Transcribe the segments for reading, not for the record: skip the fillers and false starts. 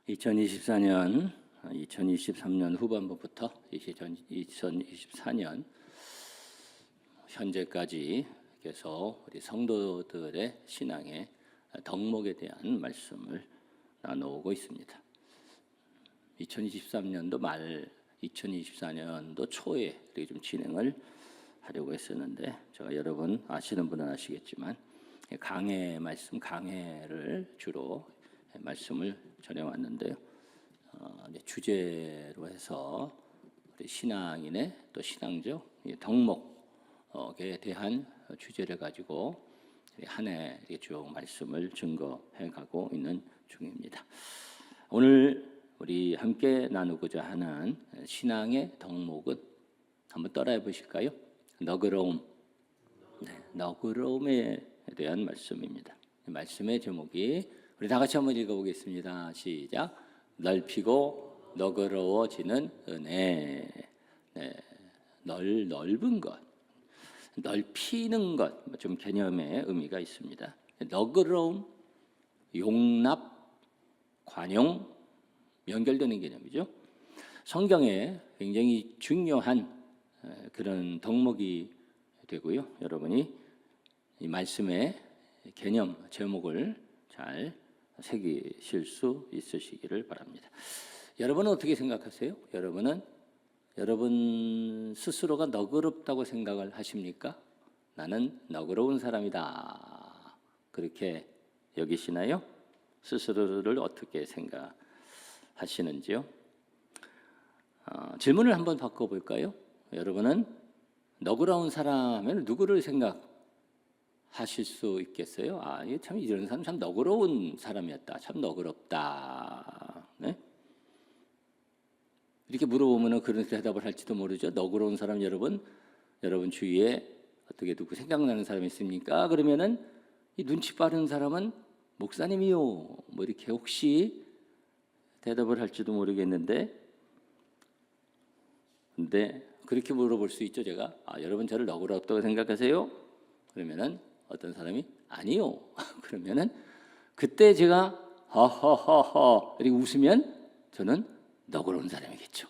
2024년, 2023년 후반부부터 2024년 현재까지 계속 우리 성도들의 신앙의 덕목에 대한 말씀을 나누고 있습니다. 2023년도 말, 2024년도 초에 이렇게 좀 진행을 하려고 했었는데, 제가 여러분 아시는 분은 아시겠지만 강해 말씀, 강해를 주로 말씀을 전해왔는데요. 주제로 해서 우리 신앙인의 또 신앙적 덕목에 대한 주제를 가지고 한 해 쭉 말씀을 증거해가고 있는 중입니다. 오늘 우리 함께 나누고자 하는 신앙의 덕목은 한번 따라해 보실까요? 너그러움. 너그러움에 대한 말씀입니다. 말씀의 제목이 우리 다 같이 한번 읽어보겠습니다. 시작. 넓히고 너그러워지는 은혜. 넓은 것, 넓히는 것, 좀 개념의 의미가 있습니다. 너그러움, 용납, 관용 연결되는 개념이죠. 성경에 굉장히 중요한 그런 덕목이 되고요. 여러분이 이 말씀의 개념, 제목을 잘 새기실 수 있으시기를 바랍니다. 여러분은 어떻게 생각하세요? 여러분 스스로가 너그럽다고 생각을 하십니까? 나는 너그러운 사람이다, 그렇게 여기시나요? 스스로를 어떻게 생각하시는지요? 질문을 한번 바꿔볼까요? 여러분은 너그러운 사람은 누구를 생각하실 수 있겠어요? 참 이런 사람 참 너그러운 사람이었다, 참 너그럽다. 네? 이렇게 물어보면 그런 대답을 할지도 모르죠. 너그러운 사람 여러분 주위에 어떻게 누구 생각나는 사람이 있습니까? 그러면은 이 눈치 빠른 사람은 목사님이요, 뭐 이렇게 혹시 대답을 할지도 모르겠는데, 근데 그렇게 물어볼 수 있죠. 제가 여러분 저를 너그럽다고 생각하세요? 그러면은 어떤 사람이 아니요. 그러면은 그때 제가 허허허허 이렇게 웃으면 저는 너그러운 사람이겠죠.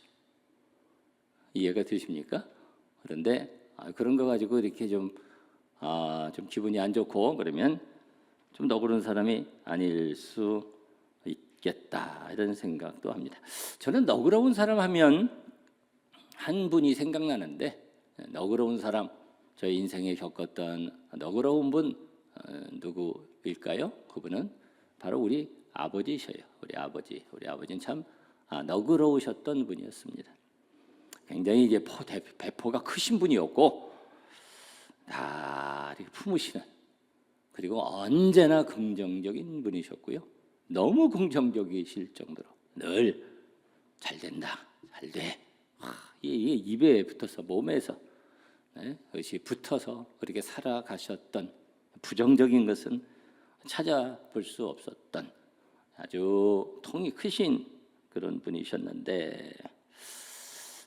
이해가 되십니까? 그런데 그런 거 가지고 이렇게 좀 기분이 안 좋고 그러면 좀 너그러운 사람이 아닐 수 있겠다, 이런 생각도 합니다. 저는 너그러운 사람 하면 한 분이 생각나는데, 너그러운 사람, 저희 인생에 겪었던 너그러운 분 누구일까요? 그분은 바로 우리 아버지셔요. 우리 아버지는 참 너그러우셨던 분이었습니다. 굉장히 이제 배포가 크신 분이었고, 다 이렇게 품으시는, 그리고 언제나 긍정적인 분이셨고요. 너무 긍정적이실 정도로 늘 잘 된다, 잘 돼. 이게 입에 붙어서, 몸에서 그것이 붙어서 그렇게 살아가셨던, 부정적인 것은 찾아볼 수 없었던 아주 통이 크신 그런 분이셨는데,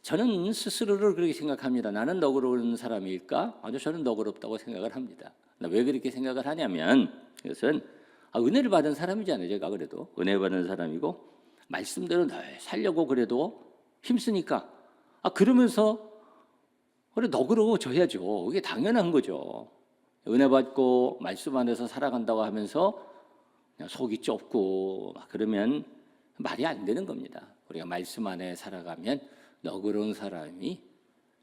저는 스스로를 그렇게 생각합니다. 나는 너그러운 사람일까? 저는 너그럽다고 생각을 합니다. 왜 그렇게 생각을 하냐면, 이것은 은혜를 받은 사람이잖아요. 제가 그래도 은혜 받은 사람이고, 말씀대로 늘 살려고 그래도 힘쓰니까 그러면서 그래 너그러워져야죠. 그게 당연한 거죠. 은혜 받고 말씀 안에서 살아간다고 하면서 그냥 속이 좁고 그러면 말이 안 되는 겁니다. 우리가 말씀 안에 살아가면 너그러운 사람이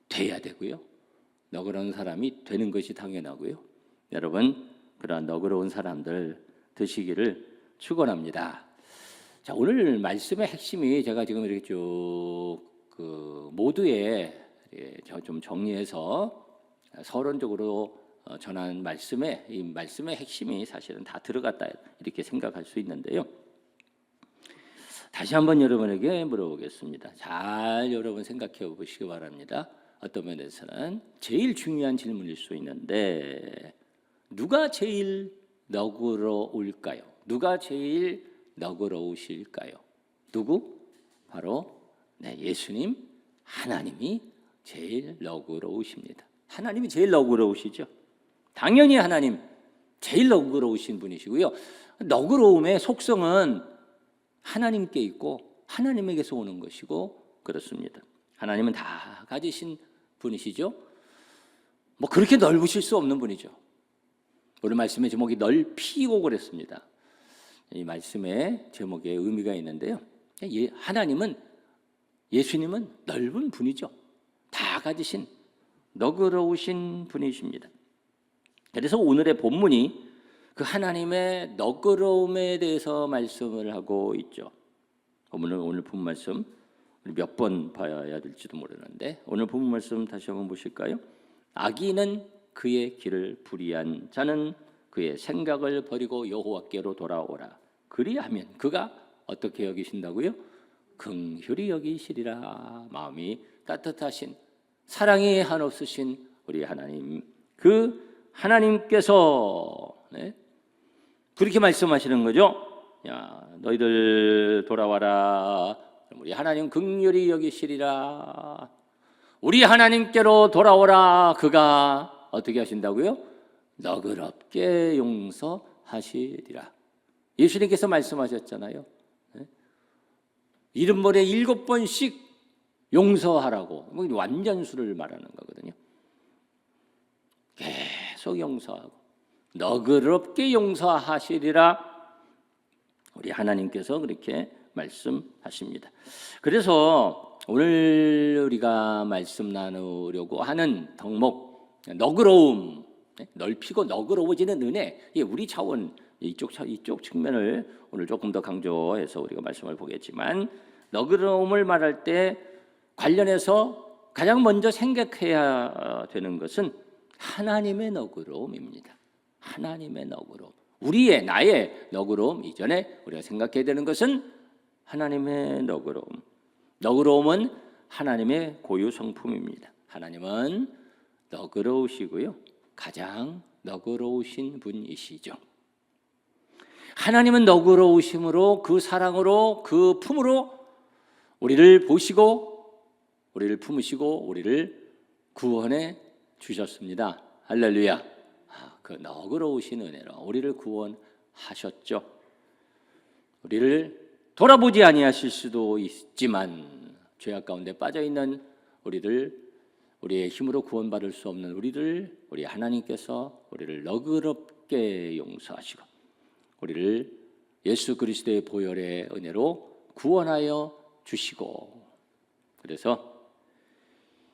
돼야 되고요. 너그러운 사람이 되는 것이 당연하고요. 여러분, 그러한 너그러운 사람들 되시기를 축원합니다. 자, 오늘 말씀의 핵심이 제가 지금 이렇게 쭉 모두의 좀 정리해서 서론적으로 전한 이 말씀의 핵심이 사실은 다 들어갔다, 이렇게 생각할 수 있는데요. 다시 한번 여러분에게 물어보겠습니다. 잘 여러분 생각해 보시기 바랍니다. 어떤 면에서는 제일 중요한 질문일 수 있는데, 누가 제일 너그러울까요? 누가 제일 너그러우실까요? 누구? 바로 예수님, 하나님이 제일 너그러우십니다. 하나님이 제일 너그러우시죠. 당연히 하나님 제일 너그러우신 분이시고요. 너그러움의 속성은 하나님께 있고 하나님에게서 오는 것이고 그렇습니다. 하나님은 다 가지신 분이시죠. 뭐 그렇게 넓으실 수 없는 분이죠. 오늘 말씀의 제목이 넓히고 그랬습니다. 이 말씀의 제목에 의미가 있는데요. 하나님은, 예수님은 넓은 분이죠. 다 가지신 너그러우신 분이십니다. 그래서 오늘의 본문이 그 하나님의 너그러움에 대해서 말씀을 하고 있죠. 오늘 본문 말씀 몇 번 봐야 될지도 모르는데 오늘 본문 말씀 다시 한번 보실까요? 악인은 그의 길을 불의한 자는 그의 생각을 버리고 여호와께로 돌아오라. 그리하면 그가 어떻게 여기신다고요? 긍휼히 여기시리라. 마음이 따뜻하신 사랑이 한없으신 우리 하나님, 그 하나님께서 그렇게 말씀하시는 거죠. 야, 너희들 돌아와라. 우리 하나님 긍휼히 여기시리라. 우리 하나님께로 돌아오라. 그가 어떻게 하신다고요? 너그럽게 용서하시리라. 예수님께서 말씀하셨잖아요. 이른모레 7번씩 용서하라고. 완전수를 말하는 거거든요. 계속 용서하고 너그럽게 용서하시리라. 우리 하나님께서 그렇게 말씀하십니다. 그래서 오늘 우리가 말씀 나누려고 하는 덕목, 너그러움, 넓히고 너그러워지는 은혜, 우리 차원 이쪽 측면을 오늘 조금 더 강조해서 우리가 말씀을 보겠지만, 너그러움을 말할 때 관련해서 가장 먼저 생각해야 되는 것은 하나님의 너그러움입니다. 하나님의 너그러움. 나의 너그러움 이전에 우리가 생각해야 되는 것은 하나님의 너그러움. 너그러움은 하나님의 고유 성품입니다. 하나님은 너그러우시고요, 가장 너그러우신 분이시죠. 하나님은 너그러우심으로, 그 사랑으로, 그 품으로 우리를 보시고 우리를 품으시고 우리를 구원해 주셨습니다. 할렐루야. 그 너그러우신 은혜로 우리를 구원하셨죠. 우리를 돌아보지 아니하실 수도 있지만 죄악 가운데 빠져있는 우리의 힘으로 구원받을 수 없는 우리 하나님께서 우리를 너그럽게 용서하시고 우리를 예수 그리스도의 보혈의 은혜로 구원하여 주시고, 그래서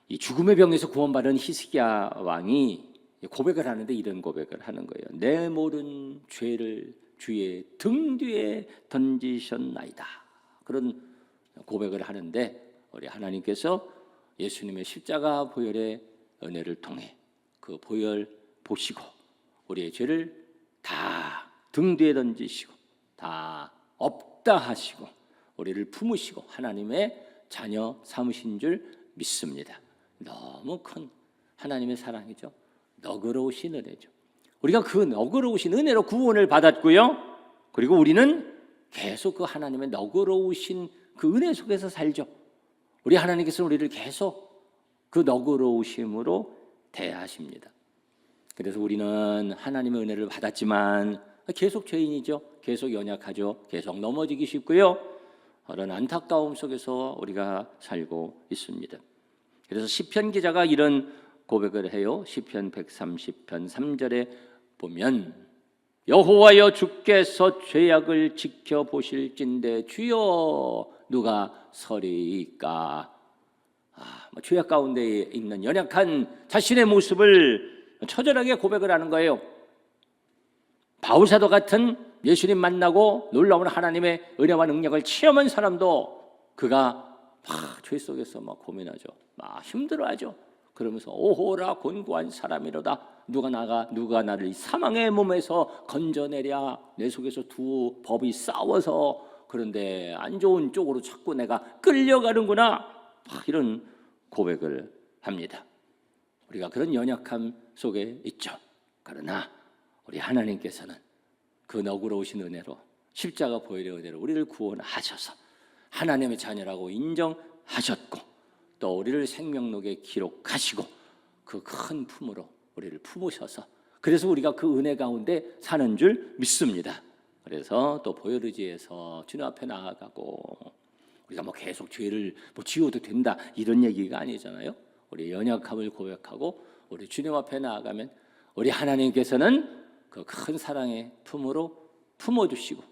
이 죽음의 병에서 구원받은 히스기야 왕이 고백을 하는데 이런 고백을 하는 거예요. 내 모든 죄를 주의 등 뒤에 던지셨나이다. 그런 고백을 하는데 우리 하나님께서 예수님의 십자가 보혈의 은혜를 통해 그 보혈 보시고 우리의 죄를 다 등 뒤에 던지시고 다 없다 하시고 우리를 품으시고 하나님의 자녀 삼으신 줄 믿습니다. 너무 큰 하나님의 사랑이죠. 너그러우신 은혜죠. 우리가 그 너그러우신 은혜로 구원을 받았고요, 그리고 우리는 계속 그 하나님의 너그러우신 그 은혜 속에서 살죠. 우리 하나님께서 우리를 계속 그 너그러우심으로 대하십니다. 그래서 우리는 하나님의 은혜를 받았지만 계속 죄인이죠. 계속 연약하죠. 계속 넘어지기 쉽고요, 그런 안타까움 속에서 우리가 살고 있습니다. 그래서 시편 기자가 이런 고백을 해요. 시편 130편 3절에 보면 여호와여 주께서 죄악을 지켜보실진대 주여 누가 서리이까. 죄악 가운데 있는 연약한 자신의 모습을 처절하게 고백을 하는 거예요. 바울사도 같은 예수님 만나고 놀라운 하나님의 은혜와 능력을 체험한 사람도 그가 죄 속에서 고민하죠. 힘들어하죠. 그러면서 오호라 곤고한 사람이로다. 누가 나를 이 사망의 몸에서 건져내랴. 내 속에서 두 법이 싸워서 그런데 안 좋은 쪽으로 자꾸 내가 끌려가는구나. 이런 고백을 합니다. 우리가 그런 연약함 속에 있죠. 그러나 우리 하나님께서는 그 너그러우신 은혜로, 십자가 보혈의 은혜로 우리를 구원하셔서 하나님의 자녀라고 인정하셨고 또 우리를 생명록에 기록하시고 그 큰 품으로 우리를 품으셔서, 그래서 우리가 그 은혜 가운데 사는 줄 믿습니다. 그래서 또 보혈의지에서 주님 앞에 나아가고 우리가 뭐 계속 죄를 뭐 지어도 된다 이런 얘기가 아니잖아요. 우리 연약함을 고백하고 우리 주님 앞에 나아가면 우리 하나님께서는 그 큰 사랑의 품으로 품어주시고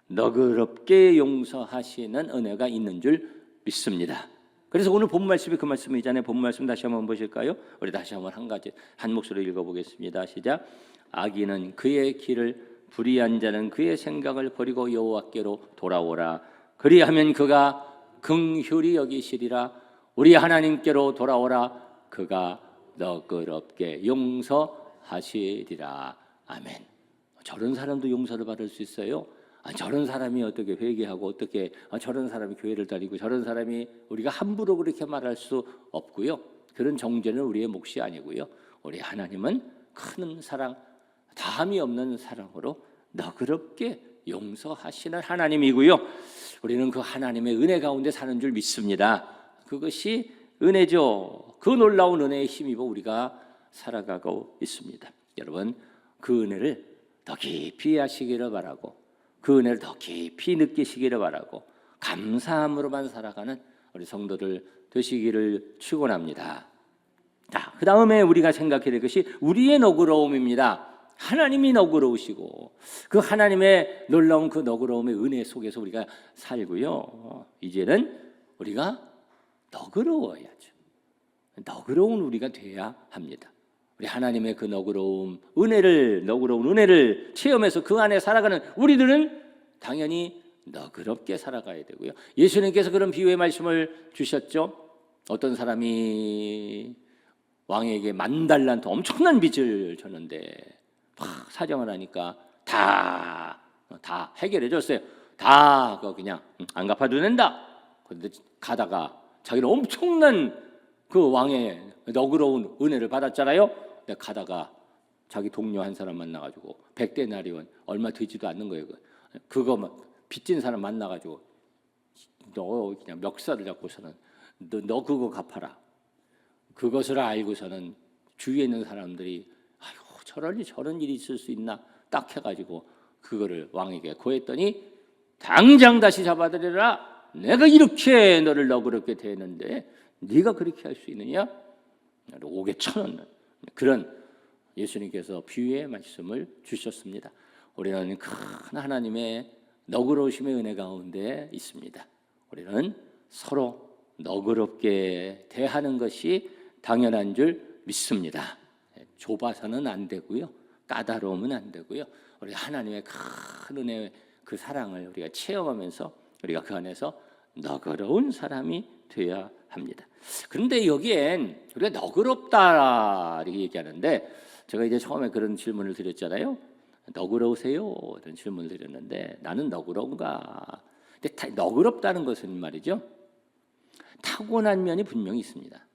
너그럽게 용서하시는 은혜가 있는 줄 믿습니다. 그래서 오늘 본 말씀이 그 말씀이잖아요. 본 말씀 다시 한번 보실까요? 우리 다시 한번 한 목소리로 읽어보겠습니다. 시작. 악인은 그의 길을 불의한 자는 그의 생각을 버리고 여호와께로 돌아오라. 그리하면 그가 긍휼히 여기시리라. 우리 하나님께로 돌아오라. 그가 너그럽게 용서하시리라. 아멘. 저런 사람도 용서를 받을 수 있어요? 저런 사람이 어떻게 회개하고 어떻게 저런 사람이 교회를 다니고 저런 사람이 우리가 함부로 그렇게 말할 수 없고요. 그런 정죄는 우리의 몫이 아니고요. 우리 하나님은 큰 사랑, 다함이 없는 사랑으로 너그럽게 용서하시는 하나님이고요. 우리는 그 하나님의 은혜 가운데 사는 줄 믿습니다. 그것이 은혜죠. 그 놀라운 은혜에 힘입어 우리가 살아가고 있습니다. 여러분, 그 은혜를 더 깊이 하시기를 바라고 그 은혜를 더 깊이 느끼시기를 바라고 감사함으로만 살아가는 우리 성도들 되시기를 축원합니다. 자, 그 다음에 우리가 생각해야 될 것이 우리의 너그러움입니다. 하나님이 너그러우시고 그 하나님의 놀라운 그 너그러움의 은혜 속에서 우리가 살고요. 이제는 우리가 너그러워야죠. 너그러운 우리가 돼야 합니다. 우리 하나님의 그 너그러운 은혜를 체험해서 그 안에 살아가는 우리들은 당연히 너그럽게 살아가야 되고요. 예수님께서 그런 비유의 말씀을 주셨죠. 어떤 사람이 왕에게 10,000달란트 엄청난 빚을 졌는데 막 사정을 하니까 다 해결해 줬어요. 다 그거 그냥 안 갚아도 된다. 그런데 가다가 자기는 엄청난 그 왕의 너그러운 은혜를 받았잖아요. 근데 가다가 자기 동료 한 사람 만나가지고 100데나리온 얼마 되지도 않는 거예요. 그거 막 빚진 사람 만나가지고 너 그냥 멱살을 잡고서는 너 그거 갚아라. 그것을 알고서는 주위에 있는 사람들이 아이고 저런 일이 있을 수 있나 딱 해가지고 그거를 왕에게 고했더니 당장 다시 잡아들여라. 내가 이렇게 너를 너그럽게 대했는데 네가 그렇게 할 수 있느냐? 5개 1,000원 그런 예수님께서 비유의 말씀을 주셨습니다. 우리는 큰 하나님의 너그러우심의 은혜 가운데 있습니다. 우리는 서로 너그럽게 대하는 것이 당연한 줄 믿습니다. 좁아서는 안 되고요. 까다로우면 안 되고요. 우리 하나님의 큰 은혜 그 사랑을 우리가 체험하면서 우리가 그 안에서 너그러운 사람이 되어야 합니다. 그런데 여기엔 우리가 너그럽다 이렇게 얘기하는데 제가 이제 처음에 그런 질문을 드렸잖아요. 너그러우세요? 이런 질문을 드렸는데 나는 너그러운가? 근데 너그럽다는 것은 말이죠. 타고난 면이 분명히 있습니다.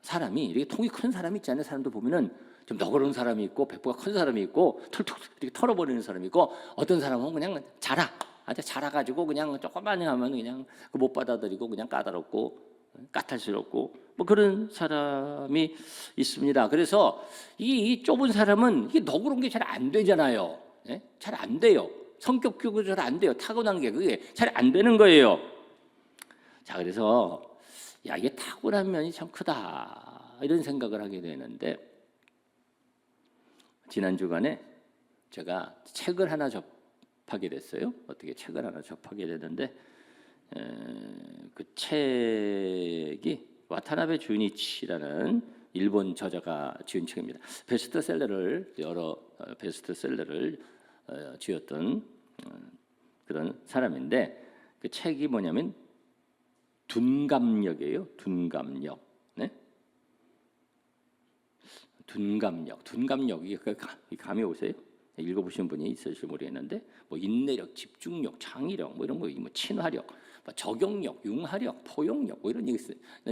사람이 이렇게 통이 큰 사람이 있잖아요. 사람들 보면은 좀 너그러운 사람이 있고 배포가 큰 사람이 있고 털툭 이렇게 털어버리는 사람이 있고 어떤 사람은 그냥 자라가지고 그냥 조금만 하면 그냥 못 받아들이고 그냥 까다롭고 까탈스럽고 뭐 그런 사람이 있습니다. 그래서 이 좁은 사람은 이게 너그러운 게 잘 안 되잖아요. 예? 잘 안 돼요. 성격 교육이 잘 안 돼요. 타고난 게 그게 잘 안 되는 거예요. 자, 그래서 야 이게 타고난 면이 참 크다 이런 생각을 하게 되는데 지난 주간에 제가 책을 하나 접하게 됐어요. 어떻게 책을 하나 접하게 됐는데 그 책이 와타나베 주니치라는 일본 저자가 지은 책입니다. 여러 베스트셀러를 지었던 그런 사람인데 그 책이 뭐냐면 둔감력이에요. 둔감력. 네? 둔감력 이게 감이 오세요? 읽어보신 분이 있을지 모르겠는데 뭐 인내력, 집중력, 창의력 뭐 이런 거, 뭐 친화력, 뭐 적용력, 융화력, 포용력 뭐 이런 얘기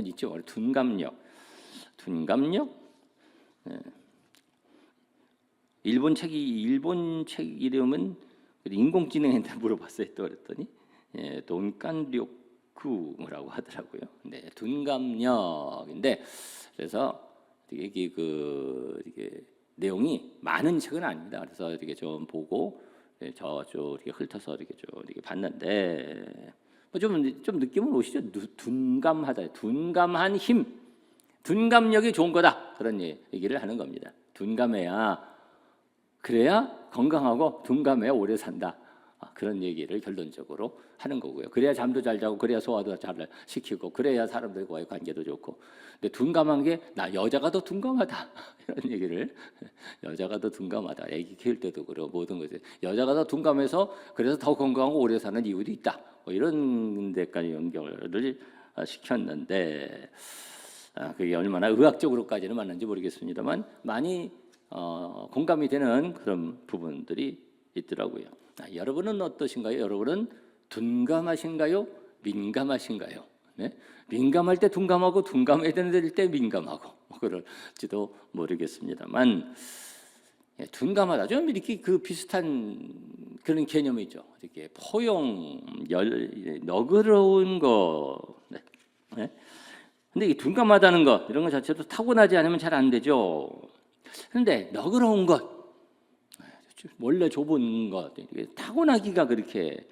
있죠. 둔감력. 네. 일본 책 이름은 인공지능한테 물어봤어요. 또 그랬더니 돈간료쿠라고 하더라고요. 네, 둔감력인데 그래서 이게 내용이 많은 책은 아닙니다. 그래서 이렇게 좀 보고 저쪽 이렇게 훑어서 이렇게 쭉 이렇게 봤는데 좀 느낌은 오시죠? 둔감하다, 둔감한 힘, 둔감력이 좋은 거다 그런 얘기를 하는 겁니다. 둔감해야 그래야 건강하고 둔감해야 오래 산다. 그런 얘기를 결론적으로 하는 거고요. 그래야 잠도 잘 자고 그래야 소화도 잘 시키고 그래야 사람들과의 관계도 좋고. 근데 둔감한 게 나 여자가 더 둔감하다 이런 얘기를 여자가 더 둔감하다. 애기 키울 때도 그러고 모든 것에 여자가 더 둔감해서 그래서 더 건강하고 오래 사는 이유도 있다. 뭐 이런 데까지 연결을 시켰는데 그게 얼마나 의학적으로까지는 맞는지 모르겠습니다만 많이 공감이 되는 그런 부분들이 있더라고요. 여러분은 어떠신가요? 여러분은 둔감하신가요? 민감하신가요? 네? 민감할 때 둔감하고 둔감해야 되는 때 민감하고 그럴지도 모르겠습니다만 둔감하다 좀 이렇게 그 비슷한 그런 개념이죠. 이렇게 포용, 너그러운 거. 네? 근데 이 둔감하다는 것 이런 것 자체도 타고나지 않으면 잘 안 되죠. 그런데 너그러운 것, 원래 좁은 것, 타고나기가 그렇게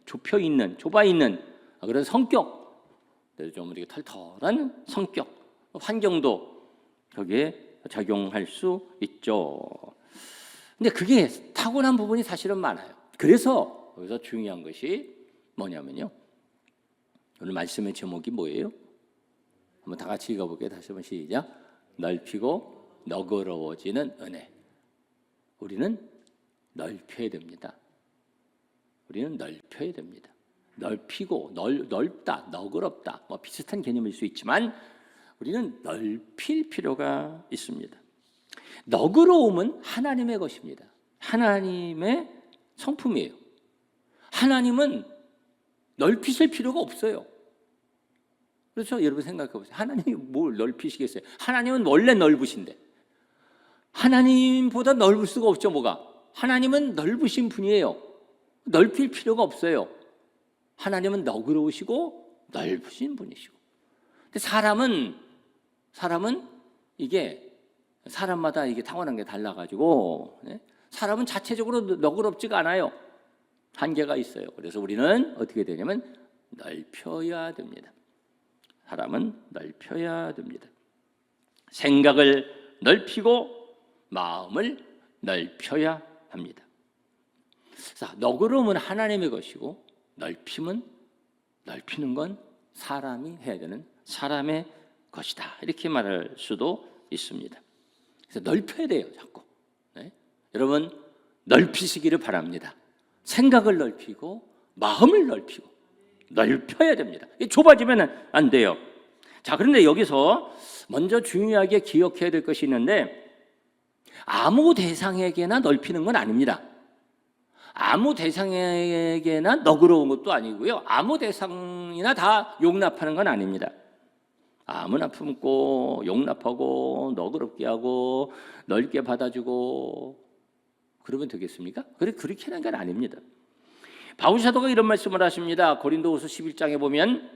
좁혀 있는 그런 성격, 좀 이렇게 털털한 성격, 환경도 거기에 작용할 수 있죠. 근데 그게 타고난 부분이 사실은 많아요. 그래서 여기서 중요한 것이 뭐냐면요. 오늘 말씀의 제목이 뭐예요? 한번 다 같이 읽어볼게요. 다시 한번 시작. 넓히고 너그러워지는 은혜. 우리는 넓혀야 됩니다. 우리는 넓혀야 됩니다. 넓히고 넓다, 너그럽다 뭐 비슷한 개념일 수 있지만 우리는 넓힐 필요가 있습니다. 너그러움은 하나님의 것입니다. 하나님의 성품이에요. 하나님은 넓히실 필요가 없어요. 그렇죠? 여러분 생각해 보세요. 하나님이 뭘 넓히시겠어요? 하나님은 원래 넓으신데 하나님보다 넓을 수가 없죠. 뭐가? 하나님은 넓으신 분이에요. 넓힐 필요가 없어요. 하나님은 너그러우시고 넓으신 분이시고. 근데 사람은 이게 사람마다 이게 타고난 게 달라가지고 사람은 자체적으로 너그럽지가 않아요. 한계가 있어요. 그래서 우리는 어떻게 되냐면 넓혀야 됩니다. 사람은 넓혀야 됩니다. 생각을 넓히고 마음을 넓혀야 합니다. 자, 너그러움은 하나님의 것이고 넓히는 건 사람이 해야 되는 사람의 것이다. 이렇게 말할 수도 있습니다. 그래서 넓혀야 돼요, 자꾸. 네? 여러분 넓히시기를 바랍니다. 생각을 넓히고 마음을 넓히고 넓혀야 됩니다. 좁아지면 안 돼요. 자, 그런데 여기서 먼저 중요하게 기억해야 될 것이 있는데 아무 대상에게나 넓히는 건 아닙니다. 아무 대상에게나 너그러운 것도 아니고요. 아무 대상이나 다 용납하는 건 아닙니다. 아무나 품고 용납하고 너그럽게 하고 넓게 받아주고 그러면 되겠습니까? 그렇게 하는 건 아닙니다. 바울 사도가 이런 말씀을 하십니다. 고린도후서 11장에 보면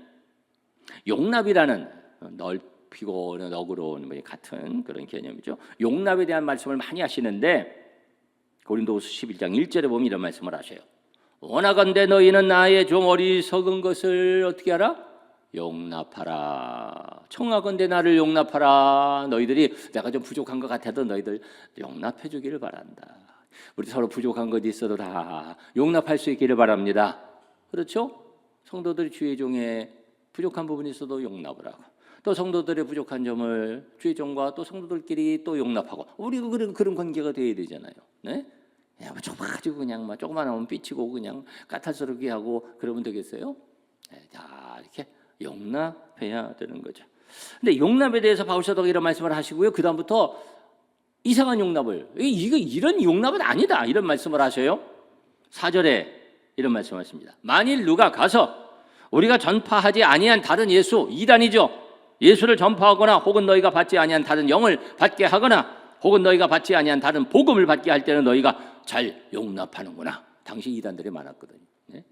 용납이라는 넓히고 너그러운 같은 그런 개념이죠. 용납에 대한 말씀을 많이 하시는데 고린도후서 11장 1절에 보면 이런 말씀을 하셔요. 원하건대 너희는 나의 좀 어리석은 것을 어떻게 하라? 용납하라. 청하건대 나를 용납하라. 너희들이 내가 좀 부족한 것 같아도 너희들 용납해 주기를 바란다. 우리 서로 부족한 것이 있어도 다 용납할 수 있기를 바랍니다. 그렇죠? 성도들이 주의 종에 부족한 부분이 있어도 용납을 하고 또 성도들의 부족한 점을 주의 종과 또 성도들끼리 또 용납하고 우리가 그런 관계가 돼야 되잖아요. 네? 그냥 좁아가지고 그냥 조그만 하면 삐치고 그냥 까탈스럽게 하고 그러면 되겠어요? 네, 자 이렇게 용납해야 되는 거죠. 근데 용납에 대해서 바울 사도가 이런 말씀을 하시고요. 그 다음부터 이상한 용납을 이런 용납은 아니다 이런 말씀을 하셔요. 4절에 이런 말씀하십니다. 만일 누가 가서 우리가 전파하지 아니한 다른 예수 이단이죠. 예수를 전파하거나 혹은 너희가 받지 아니한 다른 영을 받게 하거나 혹은 너희가 받지 아니한 다른 복음을 받게 할 때는 너희가 잘 용납하는구나. 당시 이단들이 많았거든요. 네?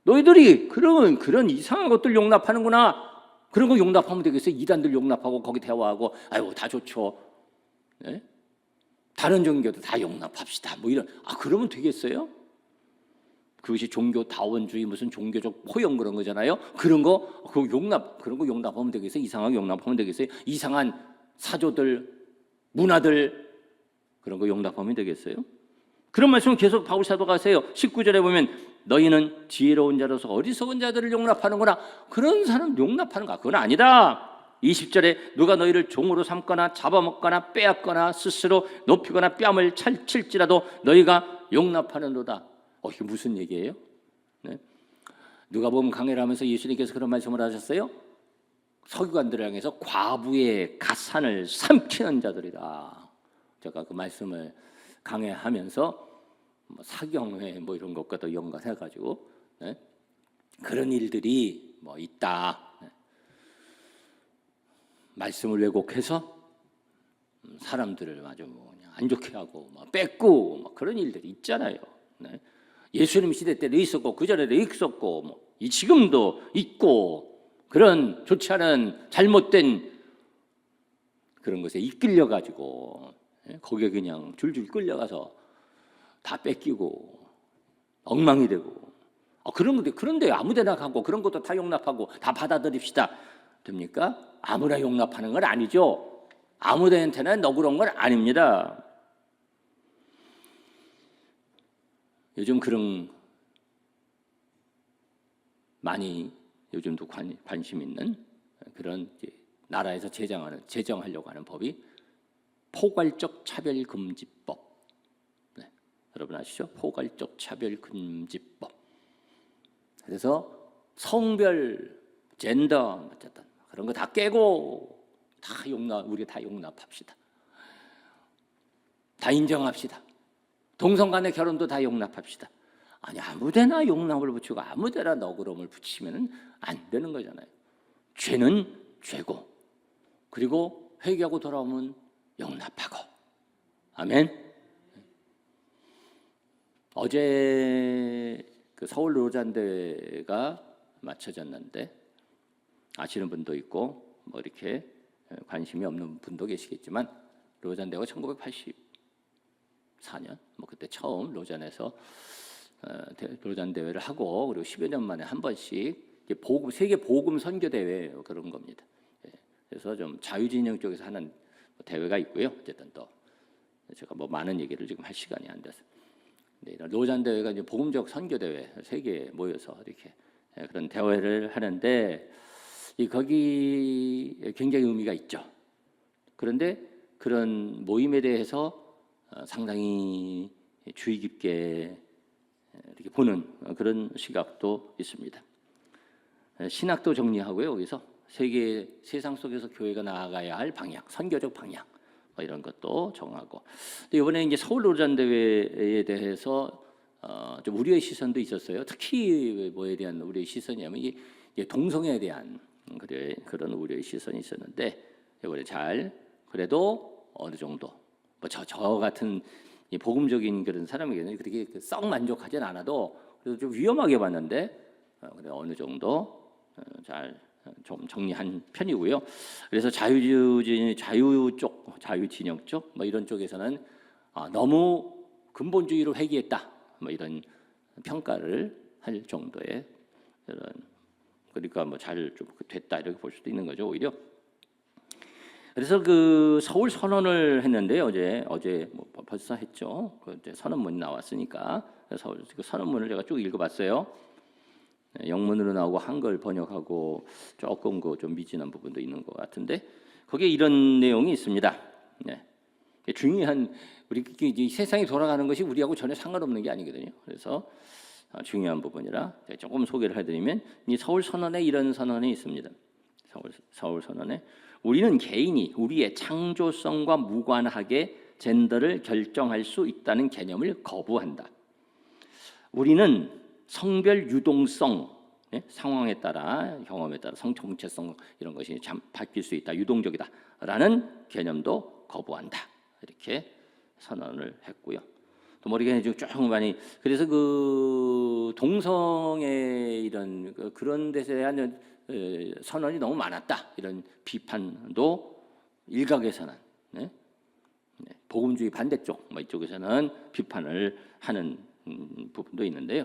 너희들이 그런 이상한 것들 용납하는구나. 그런 거 용납하면 되겠어요. 이단들 용납하고 거기 대화하고 아이고 다 좋죠. 네? 다른 종교도 다 용납합시다. 뭐 이런 그러면 되겠어요? 그것이 종교다원주의 무슨 종교적 포용 그런 거잖아요. 그런 거 그런 거 용납하면 되겠어요? 이상하게 용납하면 되겠어요? 이상한 사조들, 문화들 그런 거 용납하면 되겠어요? 그런 말씀을 계속 바울 사도가 하세요. 19절에 보면 너희는 지혜로운 자로서 어리석은 자들을 용납하는구나. 그런 사람 용납하는가? 그건 아니다. 20절에 누가 너희를 종으로 삼거나 잡아먹거나 빼앗거나 스스로 높이거나 뺨을 칠지라도 너희가 용납하는도다. 이게 무슨 얘기예요? 네? 누가복음 강해를 하면서 예수님께서 그런 말씀을 하셨어요. 서기관들을 향해서 과부의 가산을 삼키는 자들이다. 제가 그 말씀을 강해하면서 사경회 이런 것과도 연관해가지고 네? 그런 일들이 있다. 네. 말씀을 왜곡해서 사람들을 아주 그냥 안 좋게 하고 뺏고 그런 일들이 있잖아요. 네? 예수님 시대 때도 있었고 그 전에도 있었고 지금도 있고 그런 좋지 않은 잘못된 그런 것에 이끌려 가지고 거기에 그냥 줄줄 끌려가서 다 뺏기고 엉망이 되고 그런데 아무데나 가고 그런 것도 다 용납하고 다 받아들입시다 됩니까? 아무나 용납하는 건 아니죠. 아무데한테나 너그러운 건 아닙니다. 요즘 그런 많이 요즘도 관심 있는 그런 나라에서 제정하려고 하는 법이 포괄적 차별금지법. 네, 여러분 아시죠? 포괄적 차별금지법. 그래서 성별, 젠더 어쨌든 그런 거 다 깨고 우리가 다 용납합시다. 다 인정합시다. 동성 간의 결혼도 다 용납합시다. 아니 아무데나 용납을 붙이고 아무데나 너그러움을 붙이면 안 되는 거잖아요. 죄는 죄고 그리고 회개하고 돌아오면 용납하고. 아멘. 어제 그 서울 로잔대회가 마쳐졌는데 아시는 분도 있고 이렇게 관심이 없는 분도 계시겠지만 로잔대회가 1984년 그때 처음 로잔에서 로잔 대회를 하고 그리고 10여 년 만에 한 번씩 세계 복음 선교 대회 그런 겁니다. 그래서 좀 자유진영 쪽에서 하는 대회가 있고요. 어쨌든 또 제가 많은 얘기를 지금 할 시간이 안 돼서 이런 로잔 대회가 이제 복음적 선교 대회 세계에 모여서 이렇게 그런 대회를 하는데 거기 굉장히 의미가 있죠. 그런데 그런 모임에 대해서 상당히 주의 깊게 이렇게 보는 그런 시각도 있습니다. 신학도 정리하고요. 여기서 세상 속에서 교회가 나아가야 할 방향, 선교적 방향 이런 것도 정하고. 근데 이번에 이제 서울 로잔 대회에 대해서 좀 우려의 시선도 있었어요. 특히 뭐에 대한 우려의 시선이냐면 이게 동성애에 대한 그런 우려의 시선이 있었는데 이번에 그래도 어느 정도 저 같은 복음적인 그런 사람에게는 그렇게 썩 만족하진 않아도 그래도 좀 위험하게 봤는데 어느 정도 잘 좀 정리한 편이고요. 그래서 자유 진영 쪽 이런 쪽에서는 너무 근본주의로 회귀했다 이런 평가를 할 정도의 그러니까 잘 좀 됐다 이렇게 볼 수도 있는 거죠. 오히려. 그래서 그 서울 선언을 했는데요. 어제 벌써 했죠. 그 선언문이 나왔으니까 서울 그 선언문을 제가 쭉 읽어봤어요. 영문으로 나오고 한글 번역하고 조금 좀 미진한 부분도 있는 것 같은데 거기에 이런 내용이 있습니다. 네. 중요한 우리 세상이 돌아가는 것이 우리하고 전혀 상관없는 게 아니거든요. 그래서 중요한 부분이라 조금 소개를 해드리면 이 서울 선언에 이런 선언이 있습니다. 서울 선언에 우리는 개인이 우리의 창조성과 무관하게 젠더를 결정할 수 있다는 개념을 거부한다. 우리는 성별 유동성, 상황에 따라 경험에 따라 성 정체성 이런 것이 참 바뀔 수 있다, 유동적이다라는 개념도 거부한다. 이렇게 선언을 했고요. 또 머리가 쭉 많이 그래서 그 동성애 이런 그런 데에 대한 선언이 너무 많았다 이런 비판도 일각에서는 복음주의 반대쪽 이쪽에서는 비판을 하는 부분도 있는데요.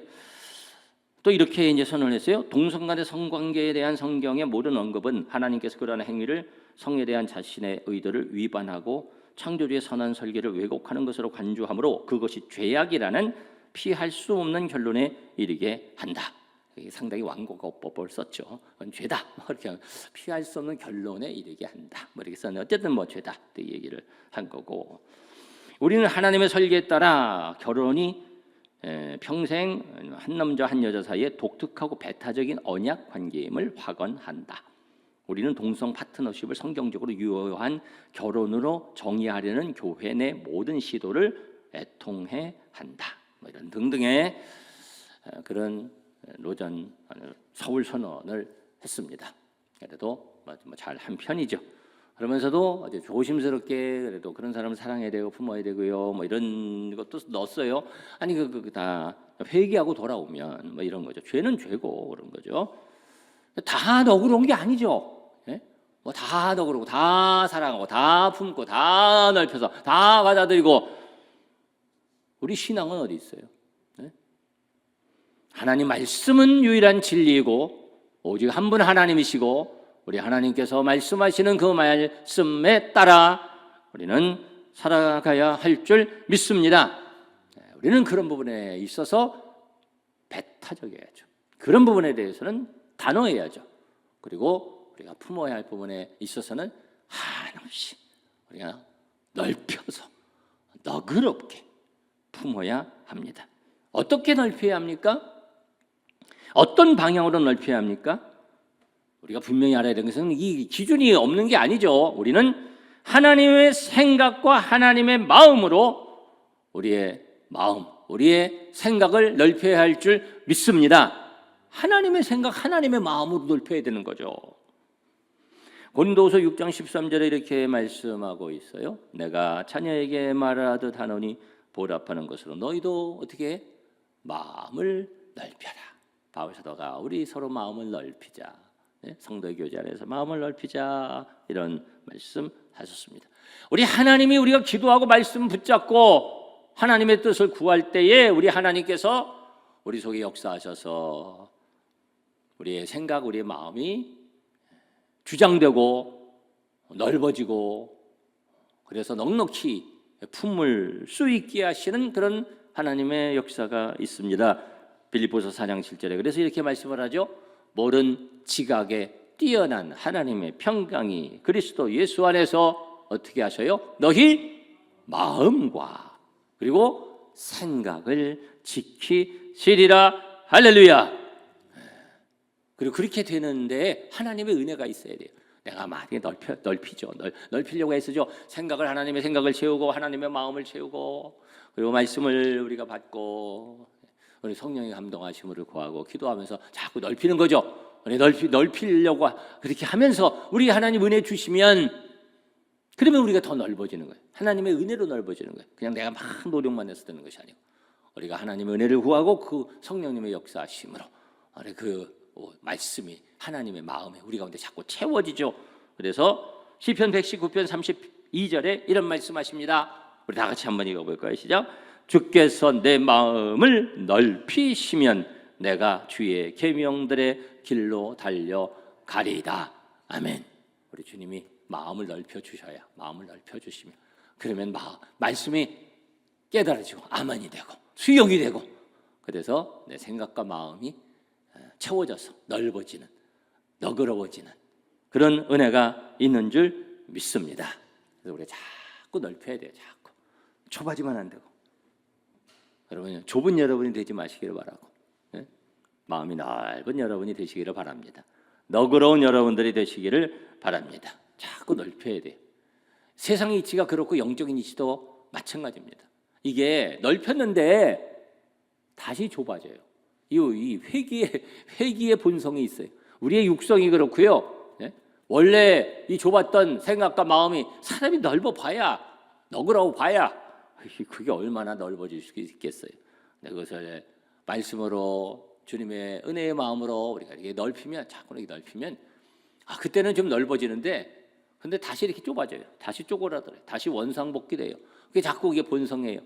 또 이렇게 이제 선언을 했어요. 동성 간의 성관계에 대한 성경의 모든 언급은 하나님께서 그러한 행위를 성에 대한 자신의 의도를 위반하고 창조주의 선한 설계를 왜곡하는 것으로 간주하므로 그것이 죄악이라는 피할 수 없는 결론에 이르게 한다. 상당히 완곡어법을 썼죠. 그건 죄다. 이렇게 피할 수 없는 결론에 이르게 한다. 이렇게 썼는데 어쨌든 죄다. 이 얘기를 한 거고. 우리는 하나님의 설계에 따라 결혼이 평생 한 남자 한 여자 사이에 독특하고 배타적인 언약 관계임을 확언한다. 우리는 동성 파트너십을 성경적으로 유효한 결혼으로 정의하려는 교회 내 모든 시도를 애통해 한다. 이런 등등의 그런 노전 서울 선언을 했습니다. 그래도 잘한 편이죠. 그러면서도 아주 조심스럽게 그래도 그런 사람을 사랑해야 되고 품어야 되고요. 이런 것도 넣었어요. 아니 다 회개하고 돌아오면 이런 거죠. 죄는 죄고 그런 거죠. 다 너그러운 게 아니죠. 예? 다 너그러고 다 사랑하고 다 품고 다 넓혀서 다 받아들이고 우리 신앙은 어디 있어요? 예? 하나님 말씀은 유일한 진리이고 오직 한 분 하나님이시고 우리 하나님께서 말씀하시는 그 말씀에 따라 우리는 살아가야 할 줄 믿습니다. 우리는 그런 부분에 있어서 배타적이어야죠. 그런 부분에 대해서는 단호해야죠. 그리고 우리가 품어야 할 부분에 있어서는 한없이 우리가 넓혀서 너그럽게 품어야 합니다. 어떻게 넓혀야 합니까? 어떤 방향으로 넓혀야 합니까? 우리가 분명히 알아야 되는 것은 이 기준이 없는 게 아니죠. 우리는 하나님의 생각과 하나님의 마음으로 우리의 마음, 우리의 생각을 넓혀야 할 줄 믿습니다. 하나님의 생각, 하나님의 마음으로 넓혀야 되는 거죠. 고린도후서 6장 13절에 이렇게 말씀하고 있어요. 내가 자녀에게 말하듯 하노니 보답하는 것으로 너희도 어떻게 마음을 넓혀라. 바울 사도가 우리 서로 마음을 넓히자. 성도의 교제 안에서 마음을 넓히자 이런 말씀하셨습니다. 우리 하나님이 우리가 기도하고 말씀 붙잡고 하나님의 뜻을 구할 때에 우리 하나님께서 우리 속에 역사하셔서 우리의 생각, 우리의 마음이 주장되고 넓어지고 그래서 넉넉히 품을 수 있게 하시는 그런 하나님의 역사가 있습니다. 빌립보서 4장 7절에 그래서 이렇게 말씀을 하죠. 모든 지각에 뛰어난 하나님의 평강이 그리스도 예수 안에서 어떻게 하셔요? 너희 마음과 그리고 생각을 지키시리라. 할렐루야. 그리고 그렇게 되는데 하나님의 은혜가 있어야 돼요. 내가 많이 넓히죠. 넓히려고 애쓰죠. 생각을 하나님의 생각을 채우고 하나님의 마음을 채우고 그리고 말씀을 우리가 받고 우리 성령의 감동하심을 구하고 기도하면서 자꾸 넓히는 거죠. 넓히려고 그렇게 하면서 우리 하나님 은혜 주시면 그러면 우리가 더 넓어지는 거예요. 하나님의 은혜로 넓어지는 거예요. 그냥 내가 막 노력만 해서 되는 것이 아니고 우리가 하나님의 은혜를 구하고 그 성령님의 역사하심으로 그 말씀이 하나님의 마음에 우리 가운데 자꾸 채워지죠. 그래서 시편 119편 32절에 이런 말씀하십니다. 우리 다 같이 한번 읽어볼까요? 시작. 주께서 내 마음을 넓히시면 내가 주의 계명들의 길로 달려가리이다. 아멘. 우리 주님이 마음을 넓혀주셔야 마음을 넓혀주시면 그러면 말씀이 깨달아지고 아멘이 되고 수용이 되고 그래서 내 생각과 마음이 채워져서 넓어지는 너그러워지는 그런 은혜가 있는 줄 믿습니다. 그래서 우리 자꾸 넓혀야 돼요. 자꾸 좁아지면 안 되고 여러분 좁은 여러분이 되지 마시기를 바라고 마음이 넓은 여러분이 되시기를 바랍니다. 너그러운 여러분들이 되시기를 바랍니다. 자꾸 넓혀야 돼요. 세상의 이치가 그렇고 영적인 이치도 마찬가지입니다. 이게 넓혔는데 다시 좁아져요. 이 회기의 본성이 있어요. 우리의 육성이 그렇고요. 원래 이 좁았던 생각과 마음이 사람이 넓어봐야 너그러워 봐야 그게 얼마나 넓어질 수 있겠어요. 그것을 말씀으로 주님의 은혜의 마음으로 우리가 이렇게 넓히면 자꾸 이렇게 넓히면 그때는 좀 넓어지는데 근데 다시 이렇게 좁아져요. 다시 쪼그라들어요. 다시 원상복귀돼요. 그게 자꾸 이게 본성이에요.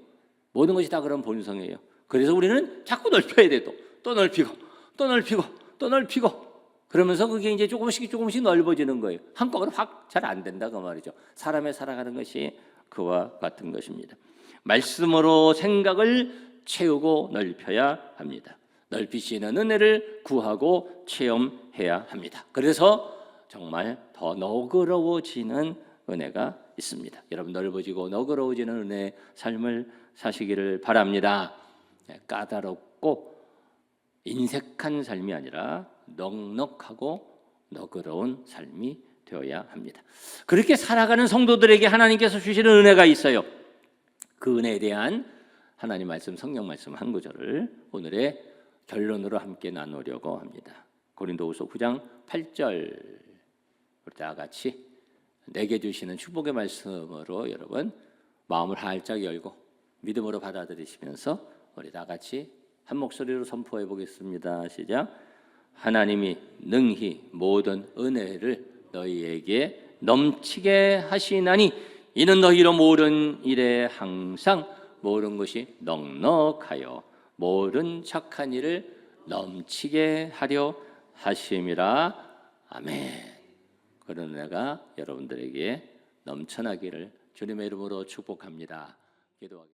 모든 것이 다 그런 본성이에요. 그래서 우리는 자꾸 넓혀야 돼. 또 넓히고 또 넓히고 또 넓히고 그러면서 그게 이제 조금씩 넓어지는 거예요. 한꺼번에 확 잘 안 된다 그 말이죠. 사람의 살아가는 것이 그와 같은 것입니다. 말씀으로 생각을 채우고 넓혀야 합니다. 넓히시는 은혜를 구하고 체험해야 합니다. 그래서 정말 더 너그러워지는 은혜가 있습니다. 여러분 넓어지고 너그러워지는 은혜의 삶을 사시기를 바랍니다. 까다롭고 인색한 삶이 아니라 넉넉하고 너그러운 삶이 되어야 합니다. 그렇게 살아가는 성도들에게 하나님께서 주시는 은혜가 있어요. 그 은혜에 대한 하나님 말씀, 성경 말씀 한 구절을 오늘의 결론으로 함께 나누려고 합니다. 고린도후서 9장 8절 우리 다 같이 내게 주시는 축복의 말씀으로 여러분 마음을 활짝 열고 믿음으로 받아들이시면서 우리 다 같이 한 목소리로 선포해 보겠습니다. 시작. 하나님이 능히 모든 은혜를 너희에게 넘치게 하시나니 이는 너희로 모든 일에 항상 모든 것이 넉넉하여 모든 착한 일을 넘치게 하려 하심이라. 아멘. 그런 은혜가 여러분들에게 넘쳐나기를 주님의 이름으로 축복합니다. 기도하겠습니다.